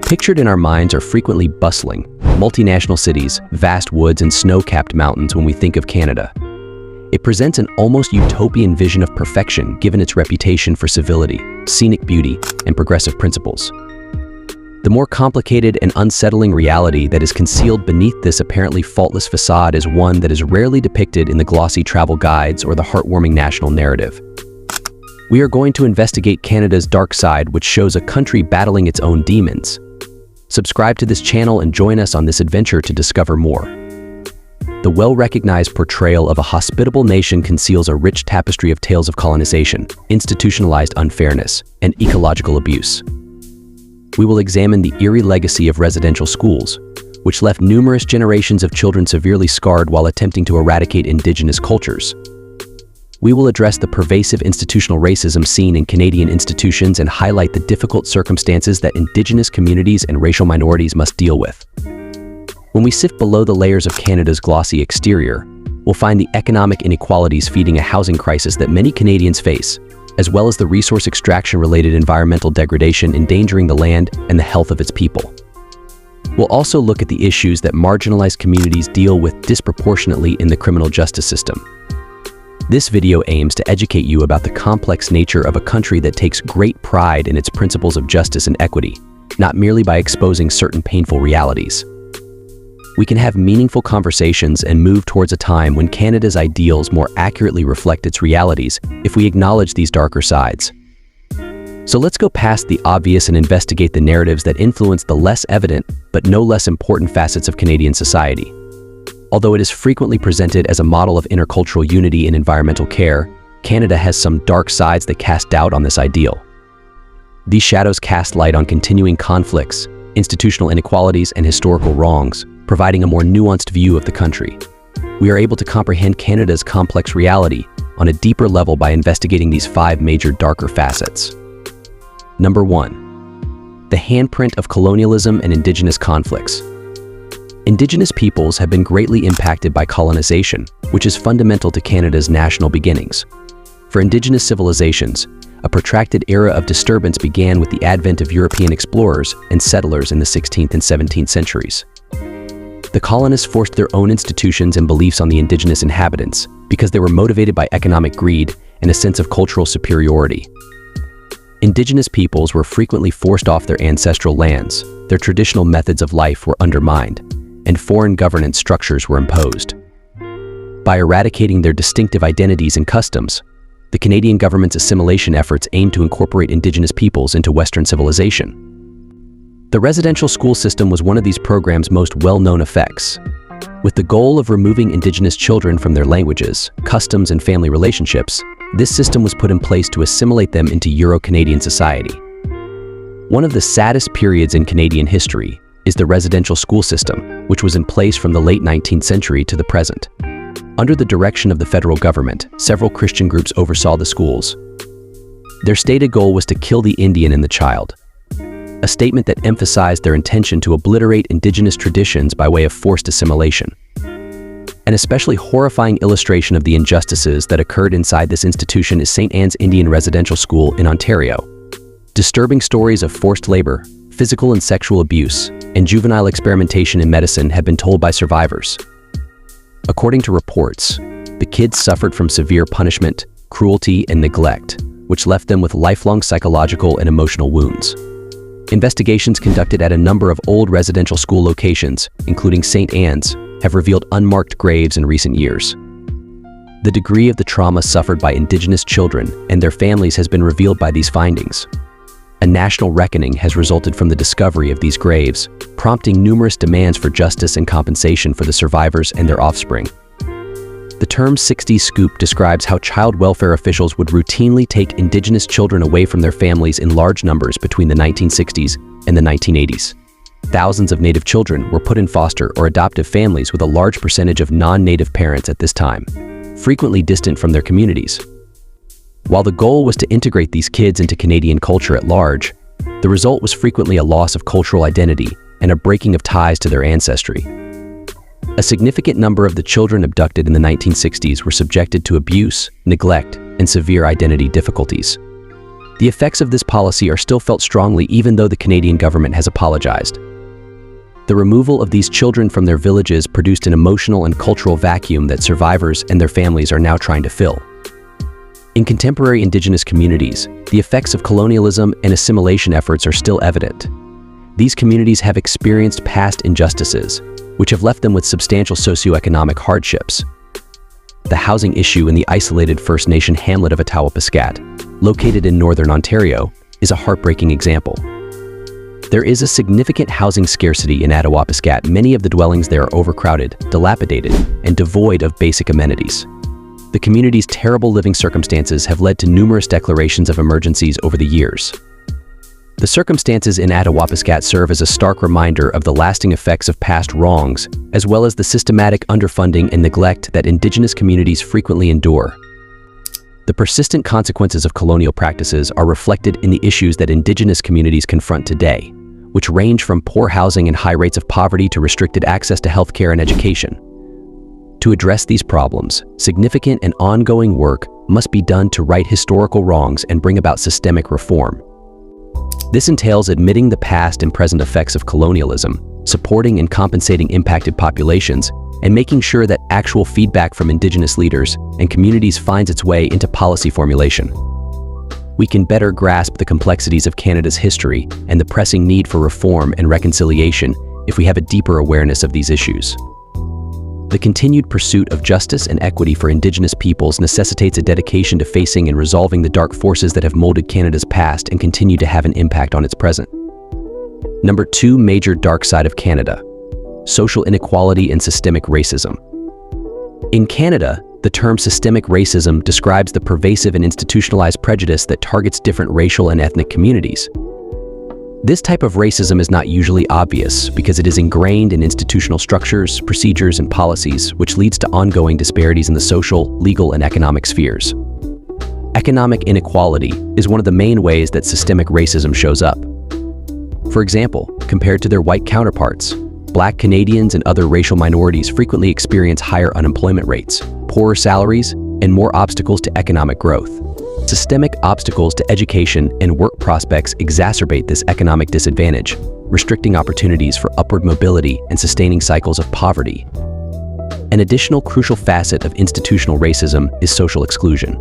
Pictured in our minds are frequently bustling, multinational cities, vast woods, and snow-capped mountains when we think of Canada. It presents an almost utopian vision of perfection given its reputation for civility, scenic beauty, and progressive principles. The more complicated and unsettling reality that is concealed beneath this apparently faultless facade is one that is rarely depicted in the glossy travel guides or the heartwarming national narrative. We are going to investigate Canada's dark side, which shows a country battling its own demons. Subscribe to this channel and join us on this adventure to discover more. The well-recognized portrayal of a hospitable nation conceals a rich tapestry of tales of colonization, institutionalized unfairness, and ecological abuse. We will examine the eerie legacy of residential schools, which left numerous generations of children severely scarred while attempting to eradicate Indigenous cultures. We will address the pervasive institutional racism seen in Canadian institutions and highlight the difficult circumstances that Indigenous communities and racial minorities must deal with. When we sift below the layers of Canada's glossy exterior, we'll find the economic inequalities feeding a housing crisis that many Canadians face, as well as the resource extraction-related environmental degradation endangering the land and the health of its people. We'll also look at the issues that marginalized communities deal with disproportionately in the criminal justice system. This video aims to educate you about the complex nature of a country that takes great pride in its principles of justice and equity, not merely by exposing certain painful realities. We can have meaningful conversations and move towards a time when Canada's ideals more accurately reflect its realities if we acknowledge these darker sides. So let's go past the obvious and investigate the narratives that influence the less evident but no less important facets of Canadian society. Although it is frequently presented as a model of intercultural unity in environmental care, Canada has some dark sides that cast doubt on this ideal. These shadows cast light on continuing conflicts, institutional inequalities, and historical wrongs, providing a more nuanced view of the country. We are able to comprehend Canada's complex reality on a deeper level by investigating these 5 major darker facets. Number 1. The handprint of colonialism and Indigenous conflicts. Indigenous peoples have been greatly impacted by colonization, which is fundamental to Canada's national beginnings. For Indigenous civilizations, a protracted era of disturbance began with the advent of European explorers and settlers in the 16th and 17th centuries. The colonists forced their own institutions and beliefs on the Indigenous inhabitants because they were motivated by economic greed and a sense of cultural superiority. Indigenous peoples were frequently forced off their ancestral lands, their traditional methods of life were undermined, and foreign governance structures were imposed. By eradicating their distinctive identities and customs, the Canadian government's assimilation efforts aimed to incorporate Indigenous peoples into Western civilization. The residential school system was one of these programs' most well-known effects. With the goal of removing Indigenous children from their languages, customs, and family relationships, this system was put in place to assimilate them into Euro-Canadian society. One of the saddest periods in Canadian history is the residential school system, which was in place from the late 19th century to the present. Under the direction of the federal government, several Christian groups oversaw the schools. Their stated goal was to kill the Indian in the child, a statement that emphasized their intention to obliterate Indigenous traditions by way of forced assimilation. An especially horrifying illustration of the injustices that occurred inside this institution is St. Anne's Indian Residential School in Ontario. Disturbing stories of forced labor, physical and sexual abuse, and juvenile experimentation in medicine have been told by survivors. According to reports, the kids suffered from severe punishment, cruelty, and neglect, which left them with lifelong psychological and emotional wounds. Investigations conducted at a number of old residential school locations, including St. Anne's, have revealed unmarked graves in recent years. The degree of the trauma suffered by Indigenous children and their families has been revealed by these findings. A national reckoning has resulted from the discovery of these graves, prompting numerous demands for justice and compensation for the survivors and their offspring. The term 60s scoop describes how child welfare officials would routinely take Indigenous children away from their families in large numbers between the 1960s and the 1980s. Thousands of Native children were put in foster or adoptive families with a large percentage of non-Native parents at this time, frequently distant from their communities. While the goal was to integrate these kids into Canadian culture at large, the result was frequently a loss of cultural identity and a breaking of ties to their ancestry. A significant number of the children abducted in the 1960s were subjected to abuse, neglect, and severe identity difficulties. The effects of this policy are still felt strongly even though the Canadian government has apologized. The removal of these children from their villages produced an emotional and cultural vacuum that survivors and their families are now trying to fill. In contemporary Indigenous communities, the effects of colonialism and assimilation efforts are still evident. These communities have experienced past injustices, which have left them with substantial socioeconomic hardships. The housing issue in the isolated First Nation hamlet of Attawapiskat, located in northern Ontario, is a heartbreaking example. There is a significant housing scarcity in Attawapiskat. Many of the dwellings there are overcrowded, dilapidated, and devoid of basic amenities. The community's terrible living circumstances have led to numerous declarations of emergencies over the years. The circumstances in Attawapiskat serve as a stark reminder of the lasting effects of past wrongs, as well as the systematic underfunding and neglect that Indigenous communities frequently endure. The persistent consequences of colonial practices are reflected in the issues that Indigenous communities confront today, which range from poor housing and high rates of poverty to restricted access to healthcare and education. To address these problems, significant and ongoing work must be done to right historical wrongs and bring about systemic reform. This entails admitting the past and present effects of colonialism, supporting and compensating impacted populations, and making sure that actual feedback from Indigenous leaders and communities finds its way into policy formulation. We can better grasp the complexities of Canada's history and the pressing need for reform and reconciliation if we have a deeper awareness of these issues. The continued pursuit of justice and equity for Indigenous peoples necessitates a dedication to facing and resolving the dark forces that have molded Canada's past and continue to have an impact on its present. Number 2, major dark side of Canada: social inequality and systemic racism. In Canada, the term systemic racism describes the pervasive and institutionalized prejudice that targets different racial and ethnic communities. This type of racism is not usually obvious because it is ingrained in institutional structures, procedures, and policies, which leads to ongoing disparities in the social, legal, and economic spheres. Economic inequality is one of the main ways that systemic racism shows up. For example, compared to their white counterparts, Black Canadians and other racial minorities frequently experience higher unemployment rates, poorer salaries, and more obstacles to economic growth. Systemic obstacles to education and work prospects exacerbate this economic disadvantage, restricting opportunities for upward mobility and sustaining cycles of poverty. An additional crucial facet of institutional racism is social exclusion.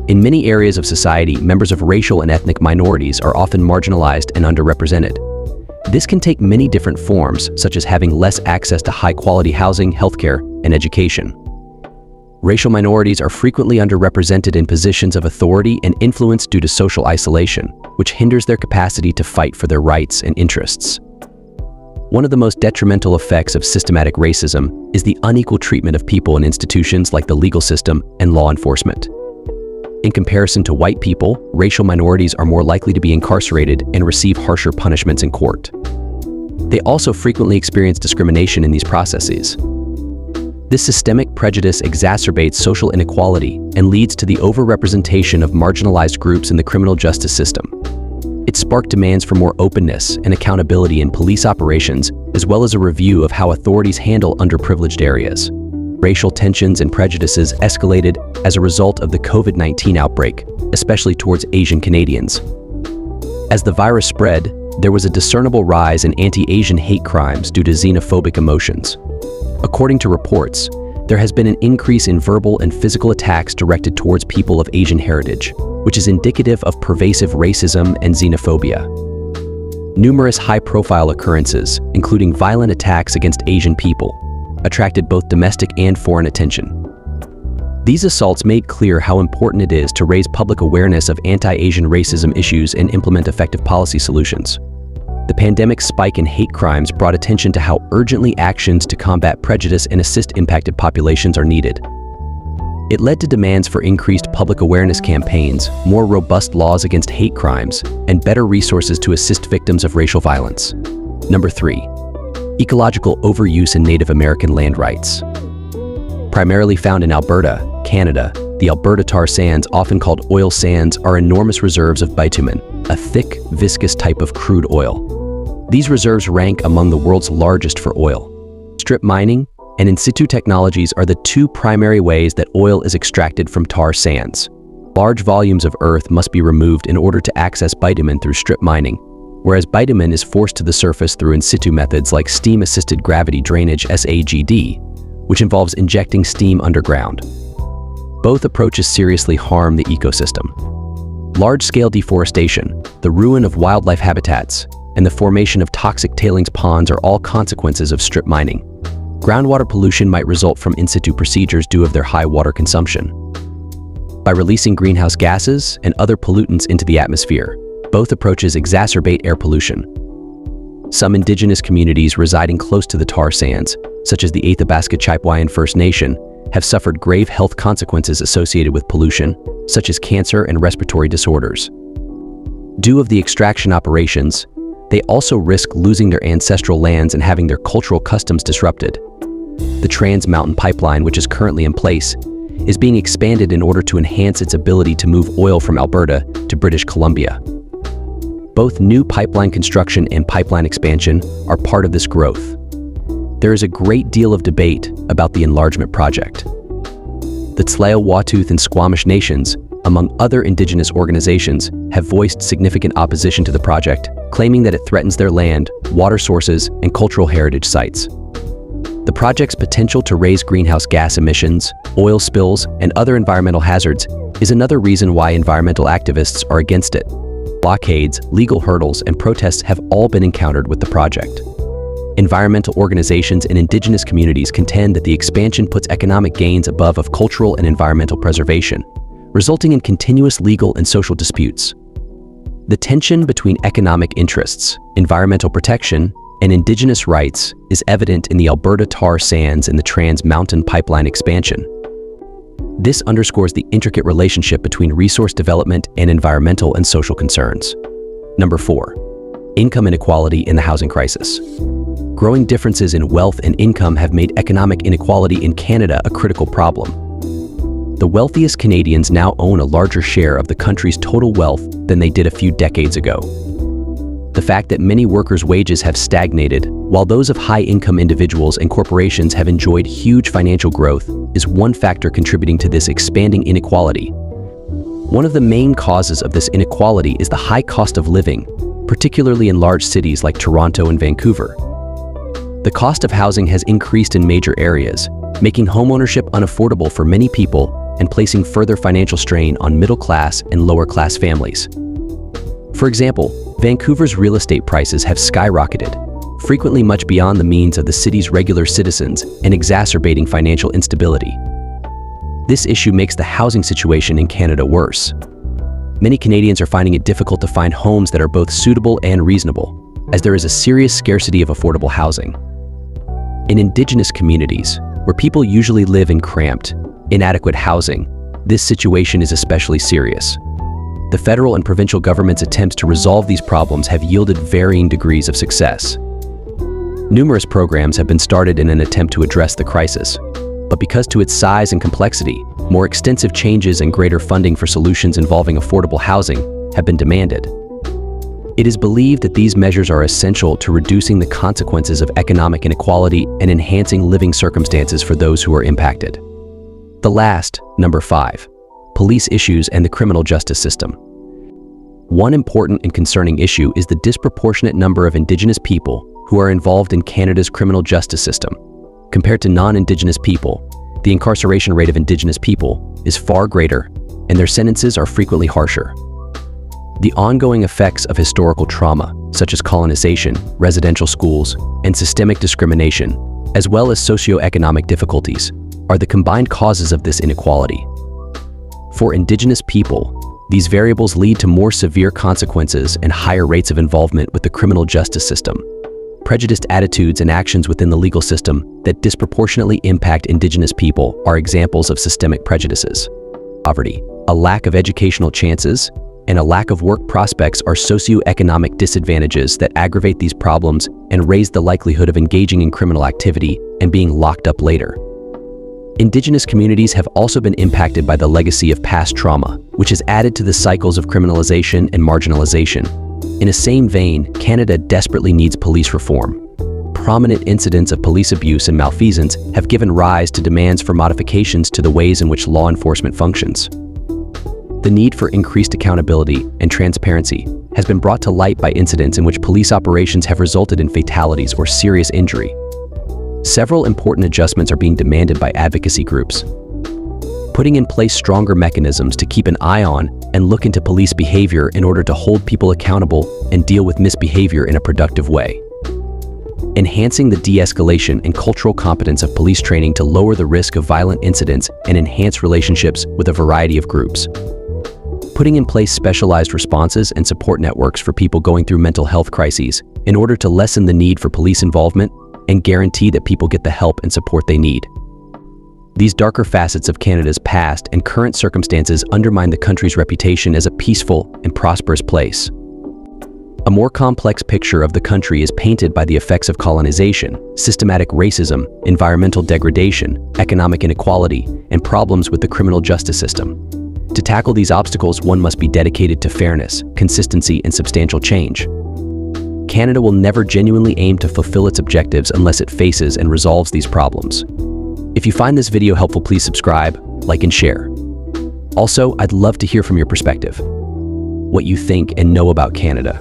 In many areas of society, members of racial and ethnic minorities are often marginalized and underrepresented. This can take many different forms, such as having less access to high-quality housing, healthcare, and education. Racial minorities are frequently underrepresented in positions of authority and influence due to social isolation, which hinders their capacity to fight for their rights and interests. One of the most detrimental effects of systematic racism is the unequal treatment of people in institutions like the legal system and law enforcement. In comparison to white people, racial minorities are more likely to be incarcerated and receive harsher punishments in court. They also frequently experience discrimination in these processes. This systemic prejudice exacerbates social inequality and leads to the overrepresentation of marginalized groups in the criminal justice system. It sparked demands for more openness and accountability in police operations, as well as a review of how authorities handle underprivileged areas. Racial tensions and prejudices escalated as a result of the COVID-19 outbreak, especially towards Asian Canadians. As the virus spread, there was a discernible rise in anti-Asian hate crimes due to xenophobic emotions. According to reports, there has been an increase in verbal and physical attacks directed towards people of Asian heritage, which is indicative of pervasive racism and xenophobia. Numerous high-profile occurrences, including violent attacks against Asian people, attracted both domestic and foreign attention. These assaults made clear how important it is to raise public awareness of anti-Asian racism issues and implement effective policy solutions. The pandemic's spike in hate crimes brought attention to how urgently actions to combat prejudice and assist impacted populations are needed. It led to demands for increased public awareness campaigns, more robust laws against hate crimes, and better resources to assist victims of racial violence. Number 3. Ecological overuse in Native American land rights. Primarily found in Alberta, Canada, the Alberta tar sands, often called oil sands, are enormous reserves of bitumen, a thick, viscous type of crude oil. These reserves rank among the world's largest for oil. Strip mining and in situ technologies are the two primary ways that oil is extracted from tar sands. Large volumes of earth must be removed in order to access bitumen through strip mining, whereas bitumen is forced to the surface through in situ methods like steam-assisted gravity drainage (SAGD), which involves injecting steam underground. Both approaches seriously harm the ecosystem. Large-scale deforestation, the ruin of wildlife habitats, and the formation of toxic tailings ponds are all consequences of strip mining. Groundwater pollution might result from in situ procedures due to their high water consumption. By releasing greenhouse gases and other pollutants into the atmosphere, both approaches exacerbate air pollution. Some indigenous communities residing close to the tar sands, such as the Athabasca Chipewyan First Nation, have suffered grave health consequences associated with pollution, such as cancer and respiratory disorders. Due to the extraction operations, they also risk losing their ancestral lands and having their cultural customs disrupted. The Trans Mountain Pipeline, which is currently in place, is being expanded in order to enhance its ability to move oil from Alberta to British Columbia. Both new pipeline construction and pipeline expansion are part of this growth. There is a great deal of debate about the enlargement project. The Tsleil-Waututh and Squamish nations, among other indigenous organizations, have voiced significant opposition to the project, claiming that it threatens their land, water sources, and cultural heritage sites. The project's potential to raise greenhouse gas emissions, oil spills, and other environmental hazards is another reason why environmental activists are against it. Blockades, legal hurdles, and protests have all been encountered with the project. Environmental organizations and indigenous communities contend that the expansion puts economic gains above of cultural and environmental preservation, resulting in continuous legal and social disputes. The tension between economic interests, environmental protection, and indigenous rights is evident in the Alberta tar sands and the Trans Mountain Pipeline expansion. This underscores the intricate relationship between resource development and environmental and social concerns. Number 4. Income inequality in the housing crisis. Growing differences in wealth and income have made economic inequality in Canada a critical problem. The wealthiest Canadians now own a larger share of the country's total wealth than they did a few decades ago. The fact that many workers' wages have stagnated, while those of high-income individuals and corporations have enjoyed huge financial growth, is one factor contributing to this expanding inequality. One of the main causes of this inequality is the high cost of living, particularly in large cities like Toronto and Vancouver. The cost of housing has increased in major areas, making homeownership unaffordable for many people and placing further financial strain on middle-class and lower-class families. For example, Vancouver's real estate prices have skyrocketed, frequently much beyond the means of the city's regular citizens and exacerbating financial instability. This issue makes the housing situation in Canada worse. Many Canadians are finding it difficult to find homes that are both suitable and reasonable, as there is a serious scarcity of affordable housing. In Indigenous communities, where people usually live in cramped, inadequate housing, this situation is especially serious. The federal and provincial government's attempts to resolve these problems have yielded varying degrees of success. Numerous programs have been started in an attempt to address the crisis, but because to its size and complexity, more extensive changes and greater funding for solutions involving affordable housing have been demanded. It is believed that these measures are essential to reducing the consequences of economic inequality and enhancing living circumstances for those who are impacted. The last, number 5, police issues and the criminal justice system. One important and concerning issue is the disproportionate number of Indigenous people who are involved in Canada's criminal justice system. Compared to non-Indigenous people, the incarceration rate of Indigenous people is far greater, and their sentences are frequently harsher. The ongoing effects of historical trauma, such as colonization, residential schools, and systemic discrimination, as well as socioeconomic difficulties, are the combined causes of this inequality. For Indigenous people, these variables lead to more severe consequences and higher rates of involvement with the criminal justice system. Prejudiced attitudes and actions within the legal system that disproportionately impact Indigenous people are examples of systemic prejudices. Poverty, a lack of educational chances, and a lack of work prospects are socioeconomic disadvantages that aggravate these problems and raise the likelihood of engaging in criminal activity and being locked up later. Indigenous communities have also been impacted by the legacy of past trauma, which has added to the cycles of criminalization and marginalization. In a same vein, Canada desperately needs police reform. Prominent incidents of police abuse and malfeasance have given rise to demands for modifications to the ways in which law enforcement functions. The need for increased accountability and transparency has been brought to light by incidents in which police operations have resulted in fatalities or serious injury. Several important adjustments are being demanded by advocacy groups. Putting in place stronger mechanisms to keep an eye on and look into police behavior in order to hold people accountable and deal with misbehavior in a productive way. Enhancing the de-escalation and cultural competence of police training to lower the risk of violent incidents and enhance relationships with a variety of groups. Putting in place specialized responses and support networks for people going through mental health crises in order to lessen the need for police involvement and guarantee that people get the help and support they need. These darker facets of Canada's past and current circumstances undermine the country's reputation as a peaceful and prosperous place. A more complex picture of the country is painted by the effects of colonization, systematic racism, environmental degradation, economic inequality, and problems with the criminal justice system. To tackle these obstacles, one must be dedicated to fairness, consistency, and substantial change. Canada will never genuinely aim to fulfill its objectives unless it faces and resolves these problems. If you find this video helpful, please subscribe, like, and share. Also, I'd love to hear from your perspective, what you think and know about Canada.